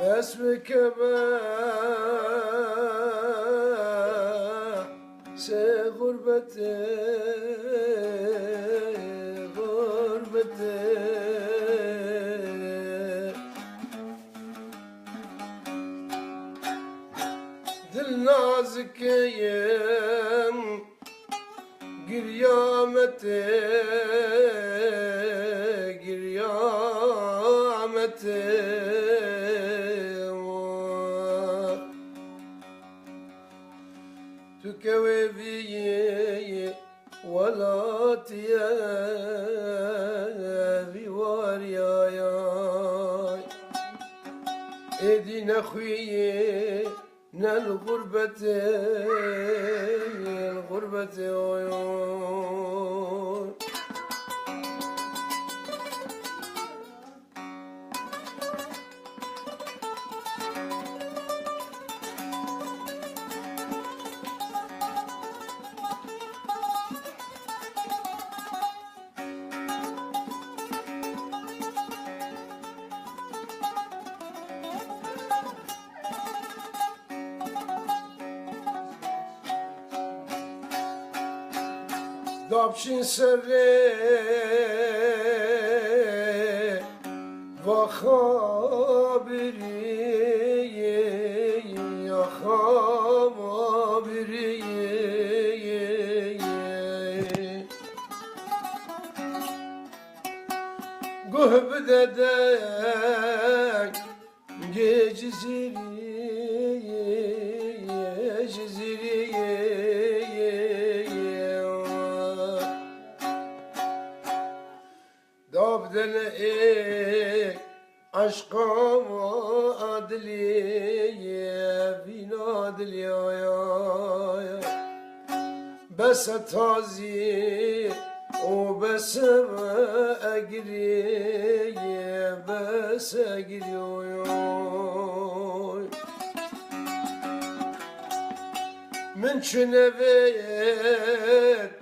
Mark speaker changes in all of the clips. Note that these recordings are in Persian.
Speaker 1: باسمك سي غربتي غربتي دل نازكيم قريامتي قريامتي تكوي بي ولا تيابي وارياي ايدي نخوي الغربة الغربة عيون دابشين سري وخابري يا خابري قهب ددك جزيري دلئي عشقا وعدلي فينا دلي بس تازي وبس أجري بس أجري من شنبيت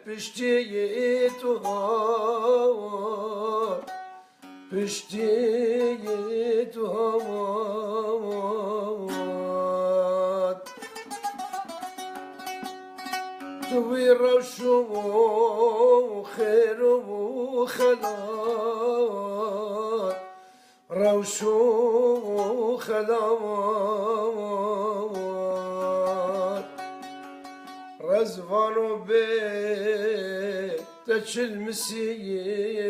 Speaker 1: بشتيت وهاي بشتيت وهوات توي روشو خير وخلاط روشو خلاط رزفانو بيت تش المسيين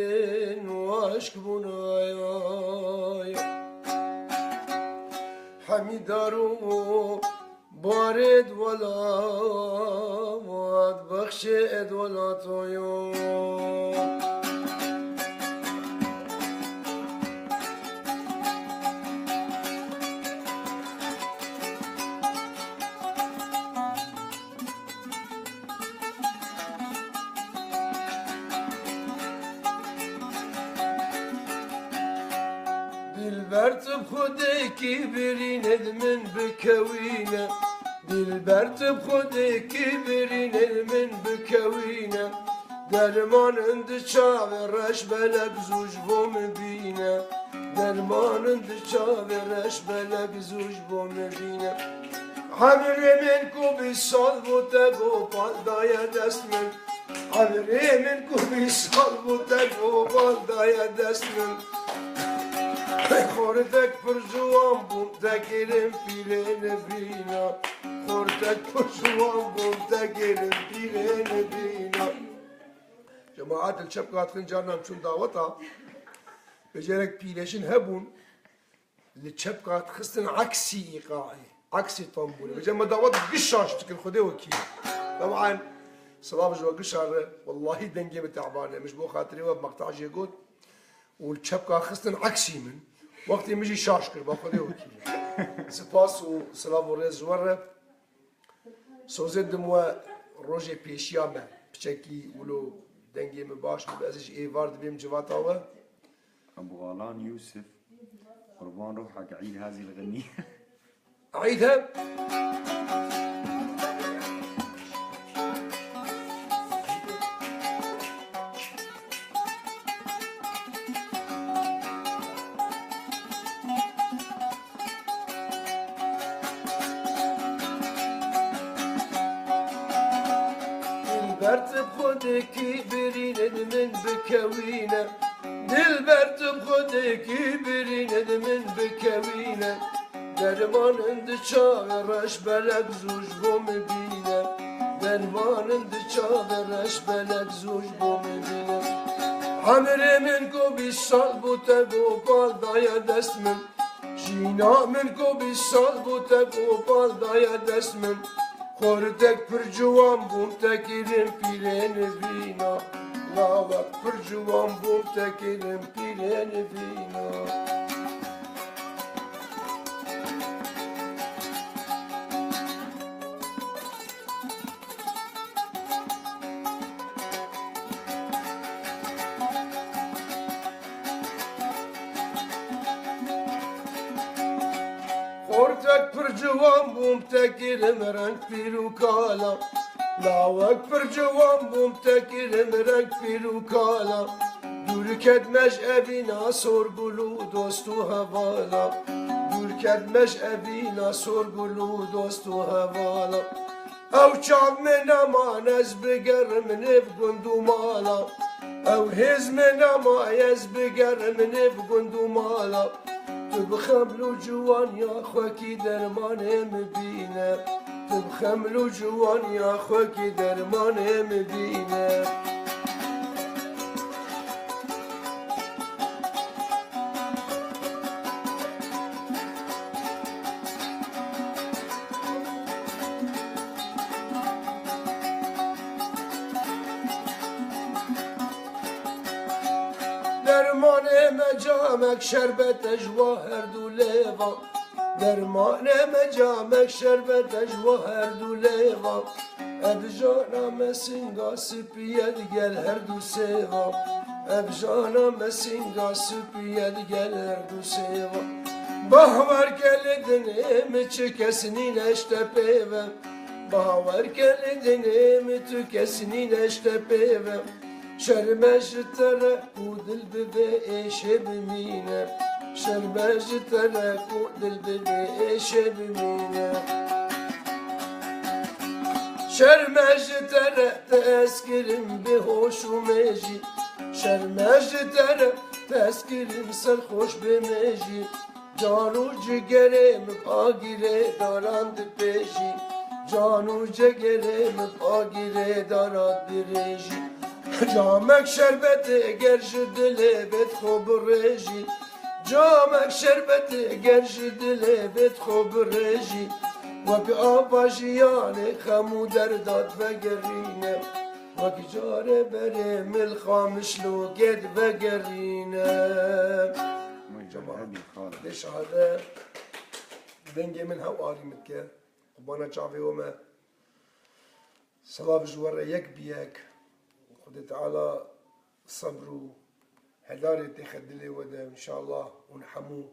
Speaker 1: واشك بنايا حميدارو بارد ولا بخشد ولا طيون دلبرت بخودك برين من بكوينه دلبرت بخودك برين من بكوينه درمان عند شاب رش بلق زوج بوم بينه درمان عند شاب رش بلق زوج بوم بينه عمري منكو بالصلب وتقو بالضايا دست من عمري منكو بالصلب وتقو بالضايا دست من خوردک پر جوان بوم دگیرم پیرن بینا خوردک پر جوان بوم دگیرم پیرن بینا جماعت الشبكات خنجرنا مشون دعوتها بجرك بيلشن هبون الشبكات خستن عكسي إيقاعي عكسي طنبولي بجمع دعوت قشاش تكن خدي وكيل طبعا صلاة جوا قشار والله دنجي بتعبانة مش بو خاطري وبمقطع جيقود والشبكة خستن عكسي من وقتی میجی شاش کرد با خودی وکی سپاس و سلام و ریز جوره سوزد دمو روژه پیشیامه بچکی ولو دنگی مباش بازش ایوارد بیم جواتاوه
Speaker 2: ابو غالان يوسف قربان روحك عيد هذه الغنية
Speaker 1: عيدها برتب خودکی برینه من بکوینه دل برتب خودکی برینه من بکوینه درمان اند چاورش بلک زوج بو مبینه درمان اند چاورش بلک زوج بو مبینه همره من کو 20 سال بوده گوپال دایا دست من جینا من کو 20 سال بوده گوپال دایا دست من خوردک پر جوان بوم تکیرم پیرین وینا لاوک پر جوان بوم تکیرم پیرین وینا خوردک پر جوان بوم تکیرم رنگ پیرو کالا لاوک پر جوان بوم تکیرم رنگ پیرو کالا دور کدمش اوینا سرگلو دوستو حوالا دور کدمش اوینا سرگلو دوستو حوالا او چاب من امان از بگرم نب گندو مالا او هز من امان از بگرم نب گندو مالا تو بخملو جوان یا خوکی درمانه مبینه تو بخملو جوان یا خوکی درمانه مبینه درمان مجامک شربت جواهر دو لیوا درمان مجامک شربت جواهر دو لیوا ابجانا مسینگا سپید گل هر دو سیوا ابجانا مسینگا سپید گل هر دو سیوا باور گل دنیم چه کسنی نشته پیوه باور گل دنیم تو کسنی نشته پیوه شرمش ترک و دل ببه ایشه بمینه شرمش ترک و دل ببه ایشه بمینه شرمش ترک تسکرم به هوش و میجی شرمش ترک تسکرم سرخوش به میجی جانو جگرم پاگیره دارند پیشی جانو جگرم پاگیره دارد بریجی جامک شربت گرش دل بد خوب رژی جامک شربت گرش دل بد خوب رژی وک آباجیان خمو درداد وگرینه وک جاره بره مل خامش لو گد وگرینه
Speaker 2: مجرد خالد
Speaker 1: ليش هذا دنجي من هواري متكا وبانا جافي وما صلاة جوار يك بيك خد تعالى صبروا هداري تخدلي ودا ان شاء الله ونحمو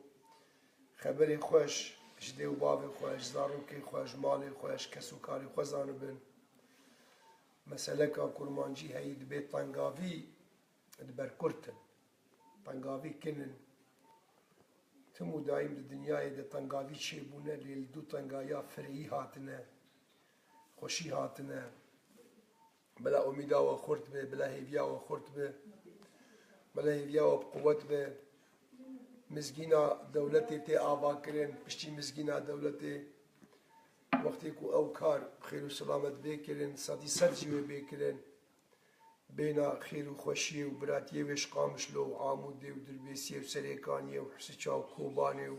Speaker 1: خبري خوش جدي وبابي خوش زاروكي خوش مالي خوش كسوكاري خوزانو بن مسألة كورمانجي هيد بيت طنقافي دبر كرتن طنقافي كنن تمو دايم الدنيا ده طنقافي شيبونه للدو طنقايا فري هاتنا خوشي هاتنا بلا أميدا وخورت به بلا هيفيا وخورت به بلا هيفيا وبقوت به مزگینا دولتی تی آوا کرن پشتی مزگینا دولتی وقتی کو او کار خیر و سلامت بکرن صدی سرجی بکرن بینا خیر و خوشی و براتی وش قامش لو عامودی و دربیسی و سریکانی و حسچا و کوبانی و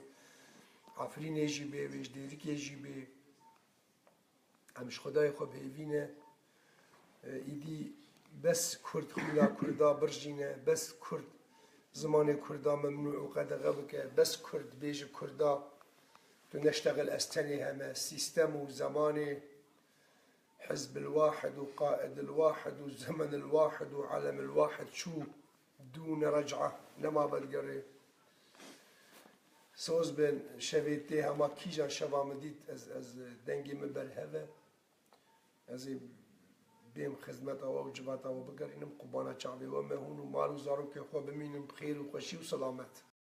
Speaker 1: عفرین جی به وش دیرک جی به همش خدای خوب هیوینه ایدی بس کرد خولا کردا برجینه بس کرد زمان کردا ممنوع و قدغه بکه بس کرد بیج کردا تو نشتغل استني همه سيستم وزمان حزب الواحد وقائد الواحد والزمن الواحد وعلم الواحد شو دون رجعة لما بلقري سوز بين شبيتي هما كيجان شبا مديت از دنگي مبرهبه از بيم خدمت او وجبات او بقرينم قبانا شعبي ومهون ومالو زارو كي خو بمينم بخير وخشي وسلامت